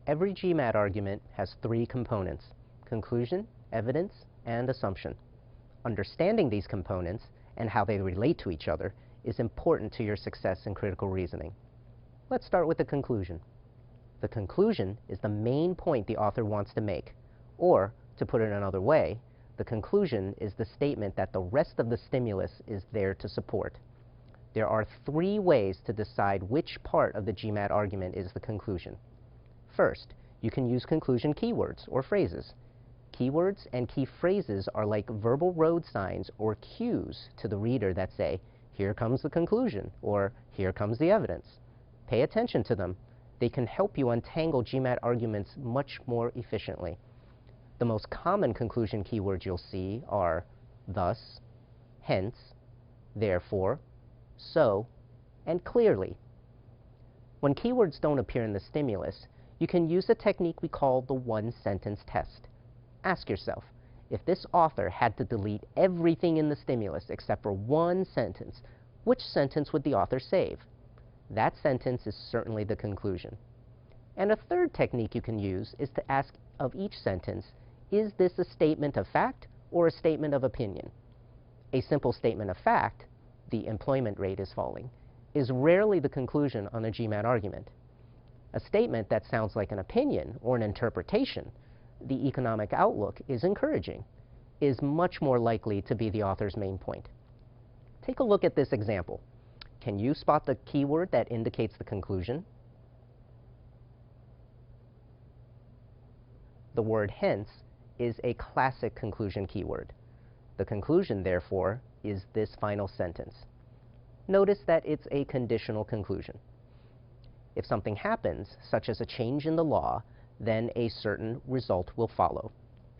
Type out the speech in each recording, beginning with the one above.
Every GMAT argument has three components: conclusion, evidence, and assumption. Understanding these components and how they relate to each other is important to your success in critical reasoning. Let's start with the conclusion. The conclusion is the main point the author wants to make, or, to put it another way, the conclusion is the statement that the rest of the stimulus is there to support. There are three ways to decide which part of the GMAT argument is the conclusion. First, you can use conclusion keywords or phrases. Keywords and key phrases are like verbal road signs or cues to the reader that say, "Here comes the conclusion," or "Here comes the evidence." Pay attention to them. They can help you untangle GMAT arguments much more efficiently. The most common conclusion keywords you'll see are thus, hence, therefore, so, and clearly. When keywords don't appear in the stimulus, you can use a technique we call the one-sentence test. Ask yourself, if this author had to delete everything in the stimulus except for one sentence, which sentence would the author save? That sentence is certainly the conclusion. And a third technique you can use is to ask of each sentence, is this a statement of fact or a statement of opinion? A simple statement of fact, the employment rate is falling, is rarely the conclusion on a GMAT argument. A statement that sounds like an opinion or an interpretation, the economic outlook is encouraging, is much more likely to be the author's main point. Take a look at this example. Can you spot the keyword that indicates the conclusion? The word hence is a classic conclusion keyword. The conclusion, therefore, is this final sentence. Notice that it's a conditional conclusion. If something happens, such as a change in the law, then a certain result will follow.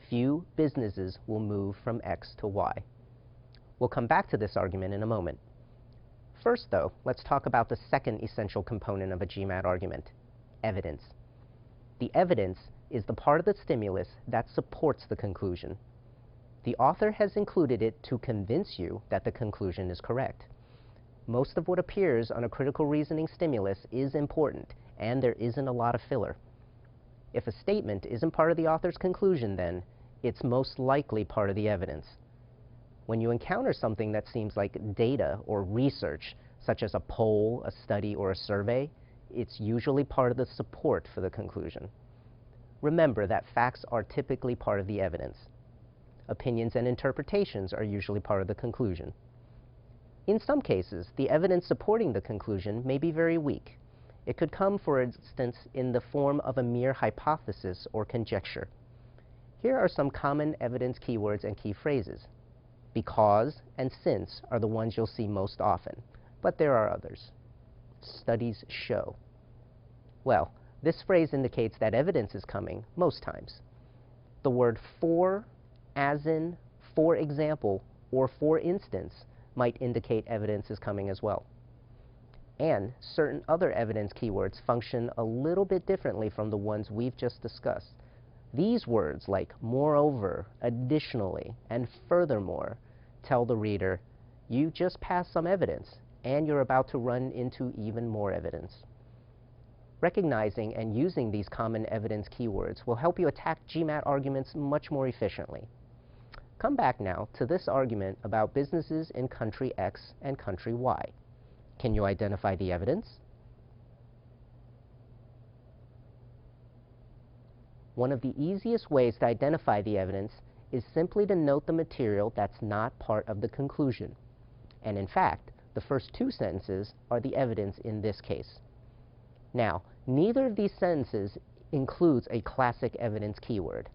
Few businesses will move from X to Y. We'll come back to this argument in a moment. First, though, let's talk about the second essential component of a GMAT argument: evidence. The evidence is the part of the stimulus that supports the conclusion. The author has included it to convince you that the conclusion is correct. Most of what appears on a critical reasoning stimulus is important, and there isn't a lot of filler. If a statement isn't part of the author's conclusion, then it's most likely part of the evidence. When you encounter something that seems like data or research, such as a poll, a study, or a survey, it's usually part of the support for the conclusion. Remember that facts are typically part of the evidence. Opinions and interpretations are usually part of the conclusion. In some cases, the evidence supporting the conclusion may be very weak. It could come, for instance, in the form of a mere hypothesis or conjecture. Here are some common evidence keywords and key phrases. Because and since are the ones you'll see most often, but there are others. Studies show. Well, this phrase indicates that evidence is coming most times. The word for, as in, for example, or for instance might indicate evidence is coming as well. And certain other evidence keywords function a little bit differently from the ones we've just discussed. These words like moreover, additionally, and furthermore tell the reader, you just passed some evidence, and you're about to run into even more evidence. Recognizing and using these common evidence keywords will help you attack GMAT arguments much more efficiently. Come back now to this argument about businesses in country X and country Y. Can you identify the evidence? One of the easiest ways to identify the evidence is simply to note the material that's not part of the conclusion. And in fact, the first two sentences are the evidence in this case. Now, neither of these sentences includes a classic evidence keyword.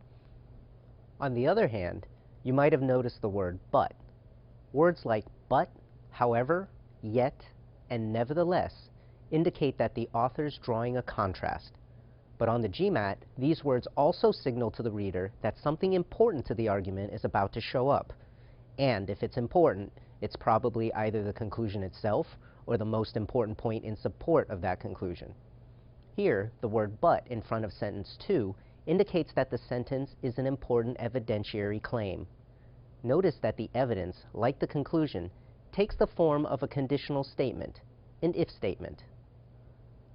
On the other hand, you might have noticed the word but. Words like but, however, yet, and nevertheless indicate that the author's drawing a contrast. But on the GMAT, these words also signal to the reader that something important to the argument is about to show up. And if it's important, it's probably either the conclusion itself or the most important point in support of that conclusion. Here, the word but in front of sentence 2 indicates that the sentence is an important evidentiary claim. Notice that the evidence, like the conclusion, takes the form of a conditional statement, an if statement.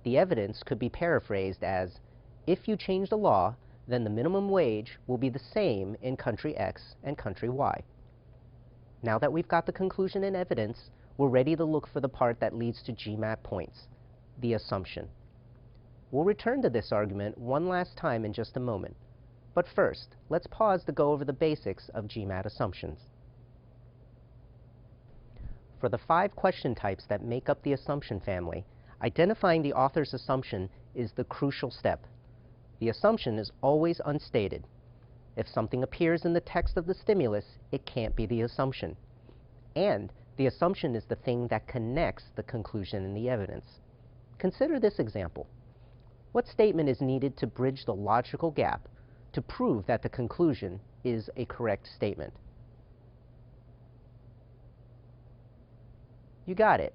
The evidence could be paraphrased as, If you change the law, then the minimum wage will be the same in country X and country Y. Now that we've got the conclusion and evidence, we're ready to look for the part that leads to GMAT points, the assumption. We'll return to this argument one last time in just a moment. But first, let's pause to go over the basics of GMAT assumptions. For the 5 question types that make up the assumption family, identifying the author's assumption is the crucial step. The assumption is always unstated. If something appears in the text of the stimulus, it can't be the assumption. And the assumption is the thing that connects the conclusion and the evidence. Consider this example. What statement is needed to bridge the logical gap to prove that the conclusion is a correct statement? You got it.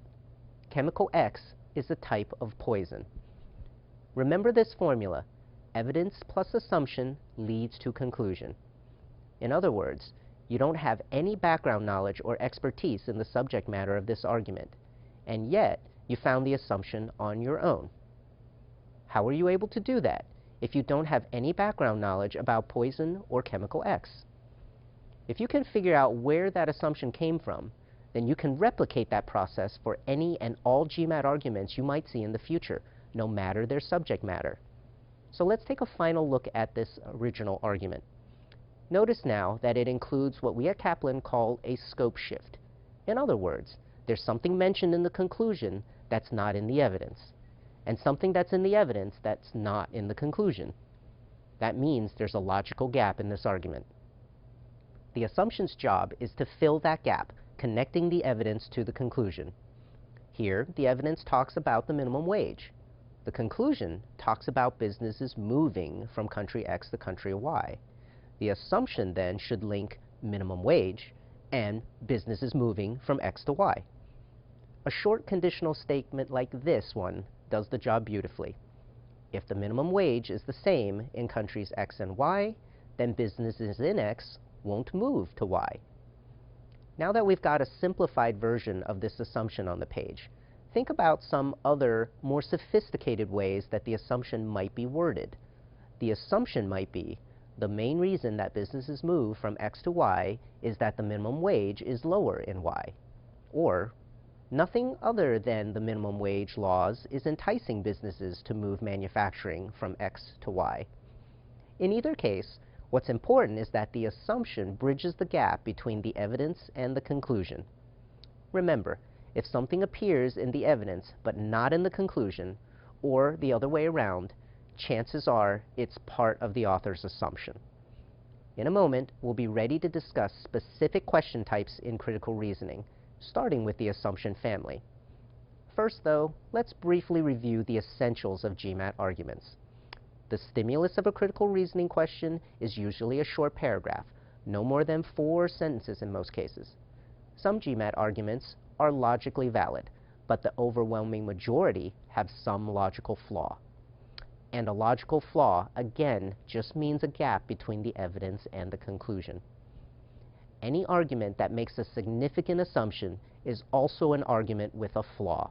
Chemical X is a type of poison. Remember this formula: evidence plus assumption leads to conclusion. In other words, you don't have any background knowledge or expertise in the subject matter of this argument, and yet you found the assumption on your own. How are you able to do that if you don't have any background knowledge about poison or chemical X? If you can figure out where that assumption came from, then you can replicate that process for any and all GMAT arguments you might see in the future, no matter their subject matter. So let's take a final look at this original argument. Notice now that it includes what we at Kaplan call a scope shift. In other words, there's something mentioned in the conclusion that's not in the evidence, and something that's in the evidence that's not in the conclusion. That means there's a logical gap in this argument. The assumption's job is to fill that gap, connecting the evidence to the conclusion. Here, the evidence talks about the minimum wage. The conclusion talks about businesses moving from country X to country Y. The assumption then should link minimum wage and businesses moving from X to Y. A short conditional statement like this one does the job beautifully. If the minimum wage is the same in countries X and Y, then businesses in X won't move to Y. Now that we've got a simplified version of this assumption on the page, think about some other, more sophisticated ways that the assumption might be worded. The assumption might be, the main reason that businesses move from X to Y is that the minimum wage is lower in Y. Or, nothing other than the minimum wage laws is enticing businesses to move manufacturing from X to Y. In either case, what's important is that the assumption bridges the gap between the evidence and the conclusion. Remember, if something appears in the evidence but not in the conclusion, or the other way around, chances are it's part of the author's assumption. In a moment, we'll be ready to discuss specific question types in critical reasoning, starting with the assumption family. First, though, let's briefly review the essentials of GMAT arguments. The stimulus of a critical reasoning question is usually a short paragraph, no more than 4 sentences in most cases. Some GMAT arguments are logically valid, but the overwhelming majority have some logical flaw. And a logical flaw, again, just means a gap between the evidence and the conclusion. Any argument that makes a significant assumption is also an argument with a flaw.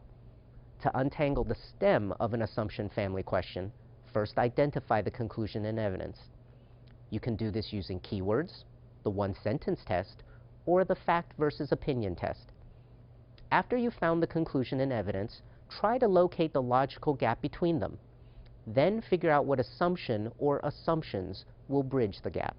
To untangle the stem of an assumption family question, first identify the conclusion and evidence. You can do this using keywords, the one-sentence test, or the fact versus opinion test. After you've found the conclusion and evidence, try to locate the logical gap between them. Then figure out what assumption or assumptions will bridge the gap.